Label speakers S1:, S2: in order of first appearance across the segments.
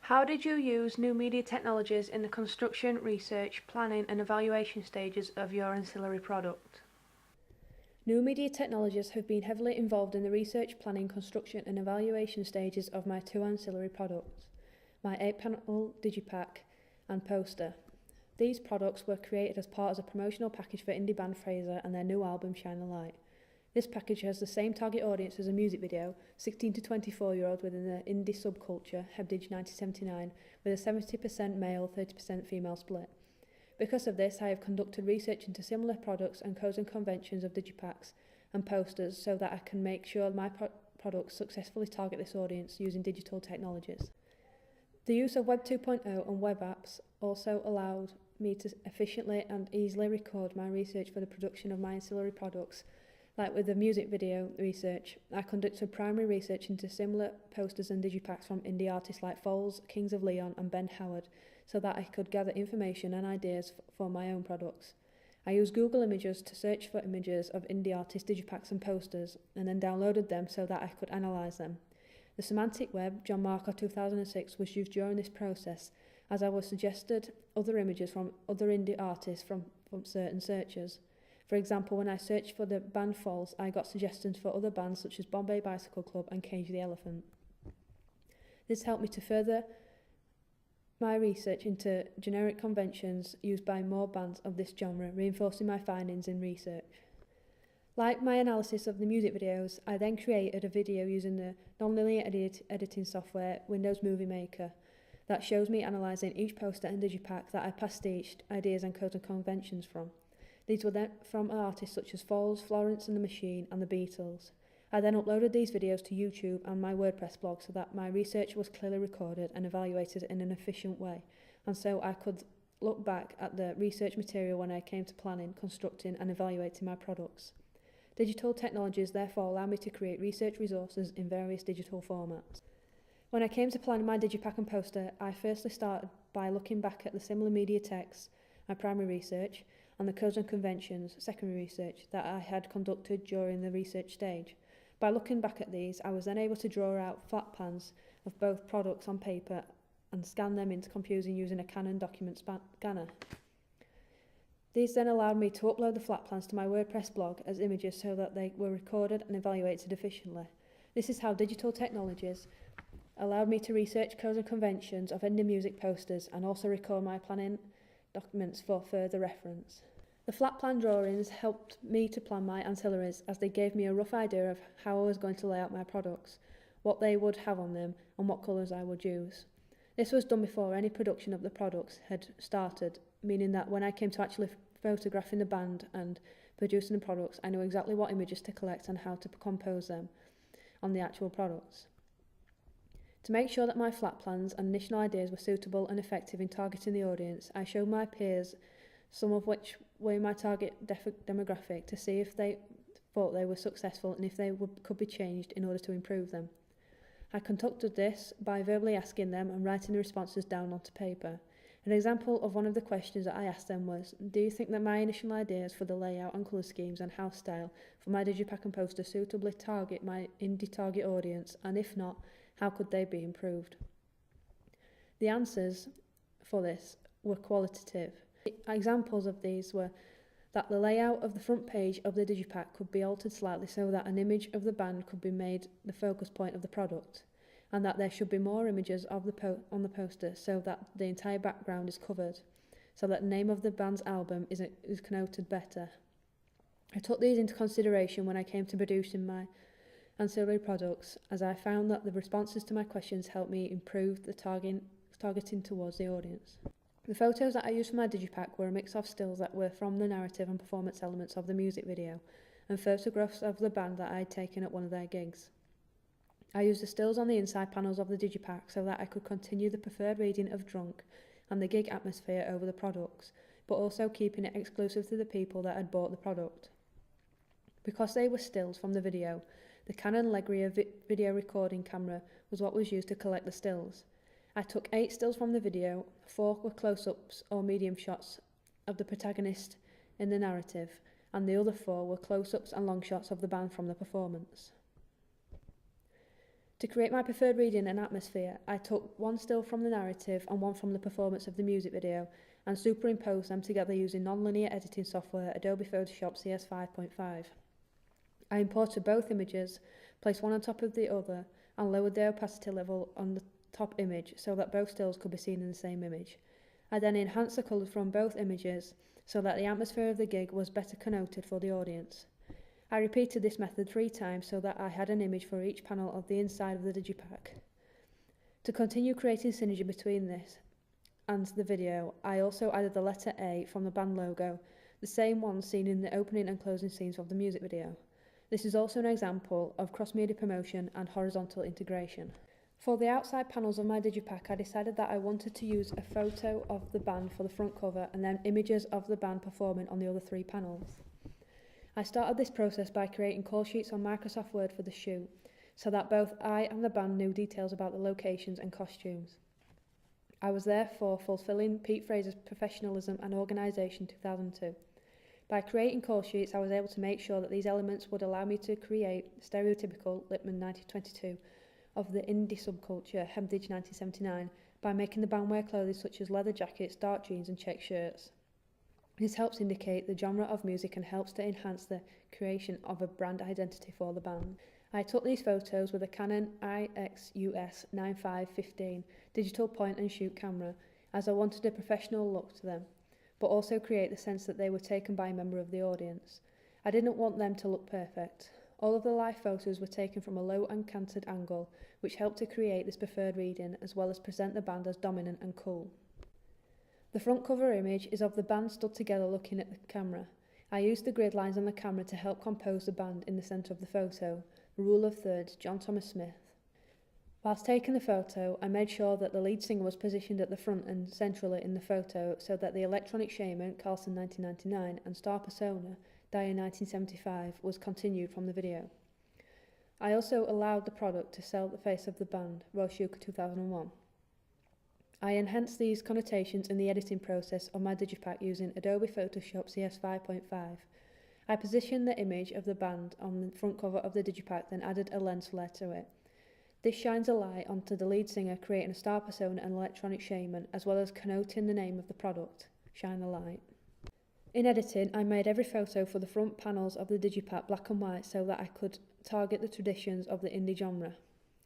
S1: How did you use new media technologies in the construction, research, planning and evaluation stages of your ancillary product? New media technologies have been heavily involved in the research, planning, construction and evaluation stages of my two ancillary products, my 8-panel digipack and poster. These products were created as part of a promotional package for indie band Fraser and their new album Shine a Light. This package has the same target audience as a music video, 16 to 24-year-olds within the indie subculture, Hebdige 1979, with a 70% male, 30% female split. Because of this, I have conducted research into similar products and codes and conventions of digipacks and posters so that I can make sure my products successfully target this audience using digital technologies. The use of Web 2.0 and web apps also allowed me to efficiently and easily record my research for the production of my ancillary products. Like with the music video research, I conducted primary research into similar posters and digipacks from indie artists like Foles, Kings of Leon and Ben Howard, so that I could gather information and ideas for my own products. I used Google Images to search for images of indie artists, digipacks and posters, and then downloaded them so that I could analyse them. The semantic web, John Marker 2006, was used during this process, as I was suggested other images from other indie artists from certain searches. For example, when I searched for the band False, I got suggestions for other bands such as Bombay Bicycle Club and Cage the Elephant. This helped me to further my research into generic conventions used by more bands of this genre, reinforcing my findings in research. Like my analysis of the music videos, I then created a video using the non-linear editing software Windows Movie Maker that shows me analysing each poster and digipack that I pastiched ideas and codes and conventions from. These were then from artists such as Falls, Florence and the Machine and the Beatles. I then uploaded these videos to YouTube and my WordPress blog so that my research was clearly recorded and evaluated in an efficient way, and so I could look back at the research material when I came to planning, constructing and evaluating my products. Digital technologies therefore allow me to create research resources in various digital formats. When I came to planning my digipack and poster, I firstly started by looking back at the similar media texts, my primary research, and the codes and conventions, secondary research, that I had conducted during the research stage. By looking back at these, I was then able to draw out flat plans of both products on paper and scan them into computers using a Canon document scanner. These then allowed me to upload the flat plans to my WordPress blog as images so that they were recorded and evaluated efficiently. This is how digital technologies allowed me to research codes and conventions of indie music posters and also record my planning documents for further reference. The flat plan drawings helped me to plan my ancillaries as they gave me a rough idea of how I was going to lay out my products, what they would have on them and what colours I would use. This was done before any production of the products had started, meaning that when I came to actually photographing the band and producing the products, I knew exactly what images to collect and how to compose them on the actual products. To make sure that my flat plans and initial ideas were suitable and effective in targeting the audience, I showed my peers, some of which were in my target demographic, to see if they thought they were successful and if they could be changed in order to improve them. I conducted this by verbally asking them and writing the responses down onto paper. An example of one of the questions that I asked them was, do you think that my initial ideas for the layout and colour schemes and house style for my digipack and poster suitably target my indie target audience, and if not, how could they be improved? The answers for this were qualitative. Examples of these were that the layout of the front page of the digipack could be altered slightly so that an image of the band could be made the focus point of the product, and that there should be more images of on the poster so that the entire background is covered, so that the name of the band's album is connoted better. I took these into consideration when I came to producing my ancillary products, as I found that the responses to my questions helped me improve the targeting towards the audience. The photos that I used for my digipack were a mix of stills that were from the narrative and performance elements of the music video, and photographs of the band that I had taken at one of their gigs. I used the stills on the inside panels of the digipack so that I could continue the preferred reading of Drunk and the gig atmosphere over the products, but also keeping it exclusive to the people that had bought the product. Because they were stills from the video, the Canon Legria video recording camera was what was used to collect the stills. I took 8 stills from the video, 4 were close-ups or medium shots of the protagonist in the narrative, and the other 4 were close-ups and long shots of the band from the performance. To create my preferred reading and atmosphere, I took one still from the narrative and one from the performance of the music video and superimposed them together using non-linear editing software Adobe Photoshop CS 5.5. I imported both images, placed one on top of the other, and lowered the opacity level on the top image so that both stills could be seen in the same image. I then enhanced the colours from both images so that the atmosphere of the gig was better connoted for the audience. I repeated this method 3 times so that I had an image for each panel of the inside of the digipack. To continue creating synergy between this and the video, I also added the letter A from the band logo, the same one seen in the opening and closing scenes of the music video. This is also an example of cross-media promotion and horizontal integration. For the outside panels of my digipack, I decided that I wanted to use a photo of the band for the front cover and then images of the band performing on the other 3 panels. I started this process by creating call sheets on Microsoft Word for the shoot, so that both I and the band knew details about the locations and costumes. I was therefore fulfilling Pete Fraser's professionalism and organisation 2002. By creating call sheets, I was able to make sure that these elements would allow me to create stereotypical Lippmann 1922 of the indie subculture Hemdage 1979 by making the band wear clothing such as leather jackets, dark jeans and check shirts. This helps indicate the genre of music and helps to enhance the creation of a brand identity for the band. I took these photos with a Canon IXUS 9515 digital point and shoot camera as I wanted a professional look to them, but also create the sense that they were taken by a member of the audience. I didn't want them to look perfect. All of the live photos were taken from a low and canted angle, which helped to create this preferred reading as well as present the band as dominant and cool. The front cover image is of the band stood together looking at the camera. I used the grid lines on the camera to help compose the band in the centre of the photo, the rule of thirds, John Thomas Smith. Whilst taking the photo, I made sure that the lead singer was positioned at the front and centrally in the photo so that the Electronic Shaman, Carlson 1999, and Star Persona, Dyer 1975, was continued from the video. I also allowed the product to sell the face of the band, Roshuka 2001. I enhanced these connotations in the editing process of my digipack using Adobe Photoshop CS 5.5. I positioned the image of the band on the front cover of the digipack, then added a lens flare to it. This shines a light onto the lead singer, creating a star persona and electronic shaman, as well as connoting the name of the product, Shine the Light. In editing, I made every photo for the front panels of the digipack black and white so that I could target the traditions of the indie genre.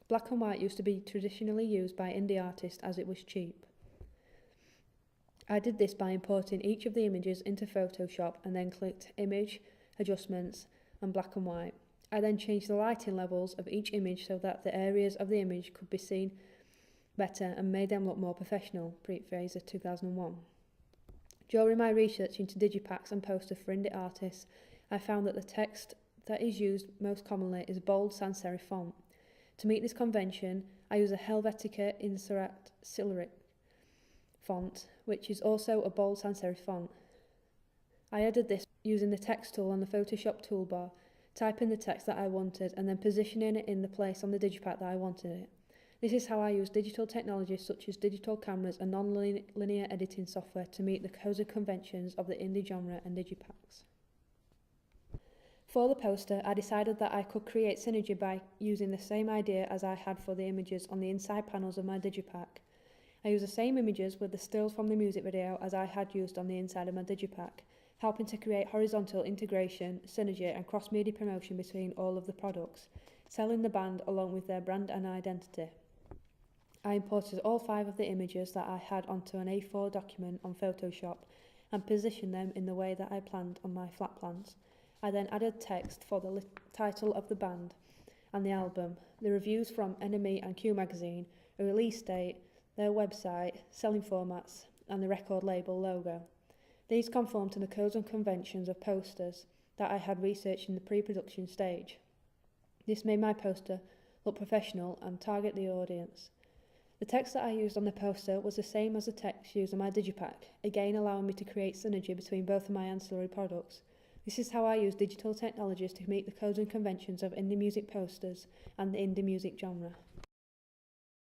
S1: Black and white used to be traditionally used by indie artists as it was cheap. I did this by importing each of the images into Photoshop and then clicked Image, Adjustments and Black and White. I then changed the lighting levels of each image so that the areas of the image could be seen better and made them look more professional, Pete Fraser 2001. During my research into digipacks and posters for indie artists, I found that the text that is used most commonly is bold sans serif font. To meet this convention, I use a Helvetica Ancillary font, which is also a bold sans serif font. I added this using the text tool on the Photoshop toolbar, typing the text that I wanted and then positioning it in the place on the digipack that I wanted it. This is how I use digital technologies such as digital cameras and non-linear editing software to meet the cozy conventions of the indie genre and digipacks. For the poster, I decided that I could create synergy by using the same idea as I had for the images on the inside panels of my digipack. I used the same images with the stills from the music video as I had used on the inside of my digipack, helping to create horizontal integration, synergy and cross-media promotion between all of the products, selling the band along with their brand and identity. I imported all 5 of the images that I had onto an A4 document on Photoshop and positioned them in the way that I planned on my flat plans. I then added text for the title of the band and the album, the reviews from NME and Q Magazine, a release date, their website, selling formats, and the record label logo. These conform to the codes and conventions of posters that I had researched in the pre-production stage. This made my poster look professional and target the audience. The text that I used on the poster was the same as the text used on my digipack, again allowing me to create synergy between both of my ancillary products. This is how I use digital technologies to meet the codes and conventions of indie music posters and the indie music genre.